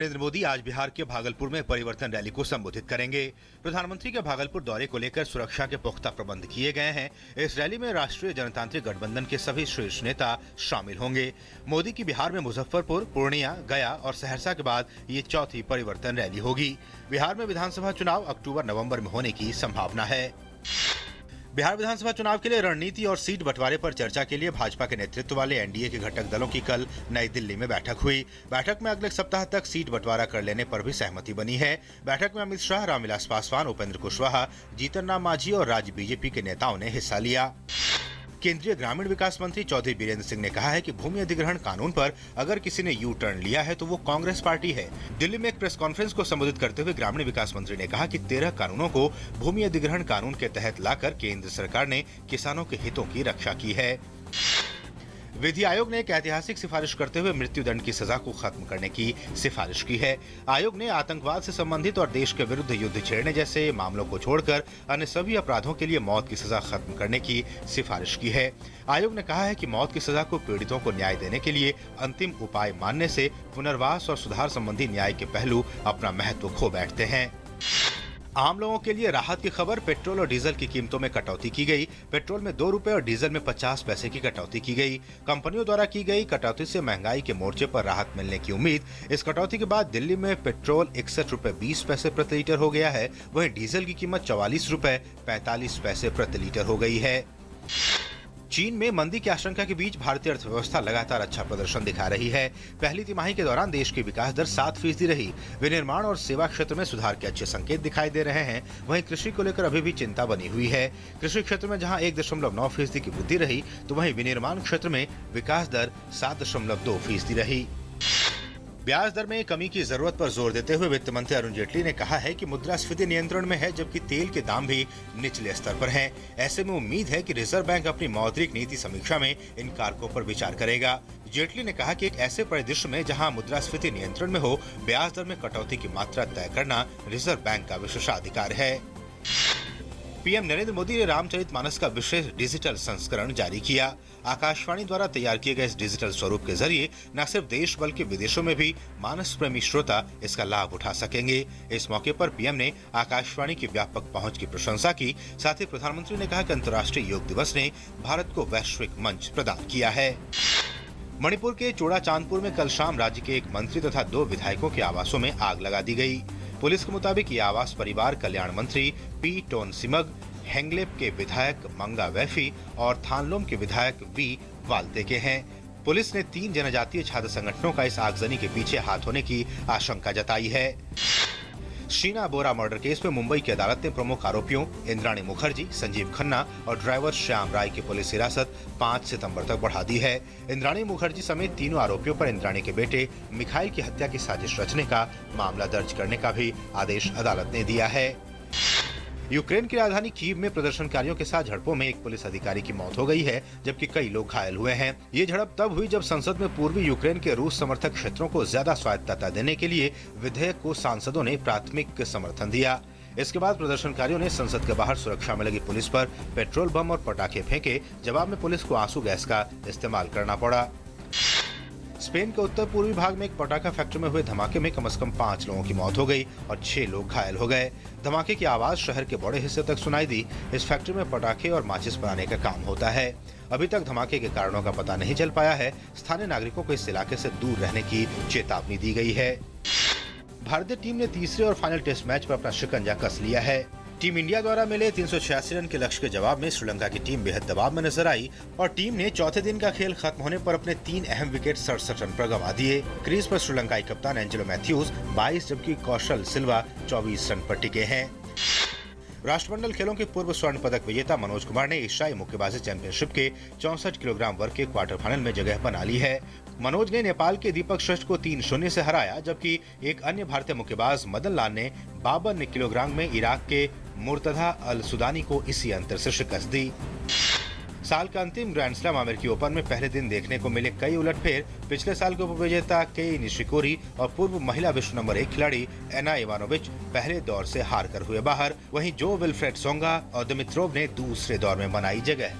नरेंद्र मोदी आज बिहार के भागलपुर में परिवर्तन रैली को संबोधित करेंगे। प्रधानमंत्री के भागलपुर दौरे को लेकर सुरक्षा के पुख्ता प्रबंध किए गए हैं। इस रैली में राष्ट्रीय जनतांत्रिक गठबंधन के सभी शीर्ष नेता शामिल होंगे। मोदी की बिहार में मुजफ्फरपुर, पूर्णिया, गया और सहरसा के बाद ये चौथी परिवर्तन रैली होगी। बिहार में विधानसभा चुनाव अक्टूबर-नवंबर में होने की संभावना है। बिहार विधानसभा चुनाव के लिए रणनीति और सीट बंटवारे पर चर्चा के लिए भाजपा के नेतृत्व वाले एनडीए के घटक दलों की कल नई दिल्ली में बैठक हुई। बैठक में अगले सप्ताह तक सीट बंटवारा कर लेने पर भी सहमति बनी है। बैठक में अमित शाह, रामविलास पासवान, उपेंद्र कुशवाहा, जीतन राम मांझी और राज्य बीजेपी के नेताओं ने हिस्सा लिया। केंद्रीय ग्रामीण विकास मंत्री चौधरी बीरेंद्र सिंह ने कहा है कि भूमि अधिग्रहण कानून पर अगर किसी ने यू टर्न लिया है तो वो कांग्रेस पार्टी है। दिल्ली में एक प्रेस कॉन्फ्रेंस को संबोधित करते हुए ग्रामीण विकास मंत्री ने कहा कि 13 कानूनों को भूमि अधिग्रहण कानून के तहत लाकर केंद्र सरकार ने किसानों के हितों की रक्षा की है। विधि आयोग ने एक ऐतिहासिक सिफारिश करते हुए मृत्यु दंड की सजा को खत्म करने की सिफारिश की है। आयोग ने आतंकवाद से संबंधित और देश के विरुद्ध युद्ध छेड़ने जैसे मामलों को छोड़कर अन्य सभी अपराधों के लिए मौत की सजा खत्म करने की सिफारिश की है। आयोग ने कहा है कि मौत की सजा को पीड़ितों को न्याय देने के लिए अंतिम उपाय मानने से पुनर्वास और सुधार संबंधी न्याय के पहलू अपना महत्व खो बैठते हैं। आम लोगों के लिए राहत की खबर, पेट्रोल और डीजल की कीमतों में कटौती की गई। पेट्रोल में 2 रुपए और डीजल में 50 पैसे की कटौती की गई। कंपनियों द्वारा की गई कटौती से महंगाई के मोर्चे पर राहत मिलने की उम्मीद। इस कटौती के बाद दिल्ली में पेट्रोल 61 रुपए 20 पैसे प्रति लीटर हो गया है। वहीं डीजल की कीमत 44 रुपए 45 पैसे प्रति लीटर हो गई है। चीन में मंदी की आशंका के बीच भारतीय अर्थव्यवस्था लगातार अच्छा प्रदर्शन दिखा रही है। पहली तिमाही के दौरान देश की विकास दर 7% रही। विनिर्माण और सेवा क्षेत्र में सुधार के अच्छे संकेत दिखाई दे रहे हैं। वहीं कृषि को लेकर अभी भी चिंता बनी हुई है। कृषि क्षेत्र में जहां 1.9% की वृद्धि रही, तो वहीं विनिर्माण क्षेत्र में विकास दर 7.2% रही। ब्याज दर में कमी की जरूरत पर जोर देते हुए वित्त मंत्री अरुण जेटली ने कहा है कि मुद्रास्फीति नियंत्रण में है, जबकि तेल के दाम भी निचले स्तर पर हैं। ऐसे में उम्मीद है कि रिजर्व बैंक अपनी मौद्रिक नीति समीक्षा में इन कारकों पर विचार करेगा। जेटली ने कहा कि एक ऐसे परिदृश्य में जहां मुद्रास्फीति नियंत्रण में हो, ब्याज दर में कटौती की मात्रा तय करना रिजर्व बैंक का विशेषाधिकार है। पीएम नरेंद्र मोदी ने रामचरितमानस का विशेष डिजिटल संस्करण जारी किया। आकाशवाणी द्वारा तैयार किए गए इस डिजिटल स्वरूप के जरिए न सिर्फ देश बल्कि विदेशों में भी मानस प्रेमी श्रोता इसका लाभ उठा सकेंगे। इस मौके पर पीएम ने आकाशवाणी की व्यापक पहुंच की प्रशंसा की। साथ ही प्रधानमंत्री ने कहा कि अंतर्राष्ट्रीय योग दिवस ने भारत को वैश्विक मंच प्रदान किया है। मणिपुर के चोड़ाचांदपुर में कल शाम राज्य के एक मंत्री तथा 2 विधायकों के आवासों में आग लगा दी गई। पुलिस के मुताबिक ये आवास परिवार कल्याण मंत्री पी टोन सिमग, हेंगलेप के विधायक मंगा वैफी और थानलोम के विधायक वी वालते के हैं। पुलिस ने 3 जनजातीय छात्र संगठनों का इस आगजनी के पीछे हाथ होने की आशंका जताई है। शीना बोरा मर्डर केस में मुंबई की अदालत ने प्रमुख आरोपियों इंद्राणी मुखर्जी, संजीव खन्ना और ड्राइवर श्याम राय की पुलिस हिरासत 5 सितंबर तक बढ़ा दी है। इंद्राणी मुखर्जी समेत तीनों आरोपियों पर इंद्राणी के बेटे मिखाइल की हत्या की साजिश रचने का मामला दर्ज करने का भी आदेश अदालत ने दिया है। यूक्रेन की राजधानी कीव में प्रदर्शनकारियों के साथ झड़पों में एक पुलिस अधिकारी की मौत हो गई है, जबकि कई लोग घायल हुए हैं। ये झड़प तब हुई जब संसद में पूर्वी यूक्रेन के रूस समर्थक क्षेत्रों को ज्यादा स्वायत्तता देने के लिए विधेयक को सांसदों ने प्राथमिक समर्थन दिया। इसके बाद प्रदर्शनकारियों ने संसद के बाहर सुरक्षा में लगी पुलिस पर पेट्रोल बम और पटाखे फेंके। जवाब में पुलिस को आंसू गैस का इस्तेमाल करना पड़ा। स्पेन के उत्तर पूर्वी भाग में एक पटाखा फैक्ट्री में हुए धमाके में कम से कम 5 लोगों की मौत हो गई और 6 लोग घायल हो गए। धमाके की आवाज शहर के बड़े हिस्से तक सुनाई दी। इस फैक्ट्री में पटाखे और माचिस बनाने का काम होता है। अभी तक धमाके के कारणों का पता नहीं चल पाया है। स्थानीय नागरिकों को इस इलाके से दूर रहने की चेतावनी दी गई है। भारतीय टीम ने तीसरे और फाइनल टेस्ट मैच पर अपना शिकंजा कस लिया है। टीम इंडिया द्वारा मिले 386 रन के लक्ष्य के जवाब में श्रीलंका की टीम बेहद दबाव में नजर आई और टीम ने चौथे दिन का खेल खत्म होने पर अपने 3 अहम विकेट 67 रन पर गंवा दिए। क्रीज पर श्रीलंकाई कप्तान एंजेलो मैथ्यूज 22 जबकि कौशल सिल्वा 24 रन पर टिके हैं। राष्ट्रमंडल खेलों के पूर्व स्वर्ण पदक विजेता मनोज कुमार ने एशियाई मुक्केबाजी चैंपियनशिप के 64 किलोग्राम वर्ग के क्वार्टर फाइनल में जगह बना ली है। मनोज ने नेपाल के दीपक श्रेष्ठ को 3-0 से हराया, जबकि एक अन्य भारतीय मुक्केबाज मदन लाल ने 52 किलोग्राम में इराक के मुर्तजा अल सुदानी को इसी अंतर से शिकस्त दी। साल का अंतिम ग्रैंड स्लैम अमेरिकी ओपन में पहले दिन देखने को मिले कई उलटफेर। पिछले साल के उपविजेता केई निशिकोरी और पूर्व महिला विश्व नंबर 1 खिलाड़ी एना इवानोविच पहले दौर से हार कर हुए बाहर। वहीं जो विल्फ्रेड सोंगा और दिमित्रोव ने दूसरे दौर में बनाई जगह।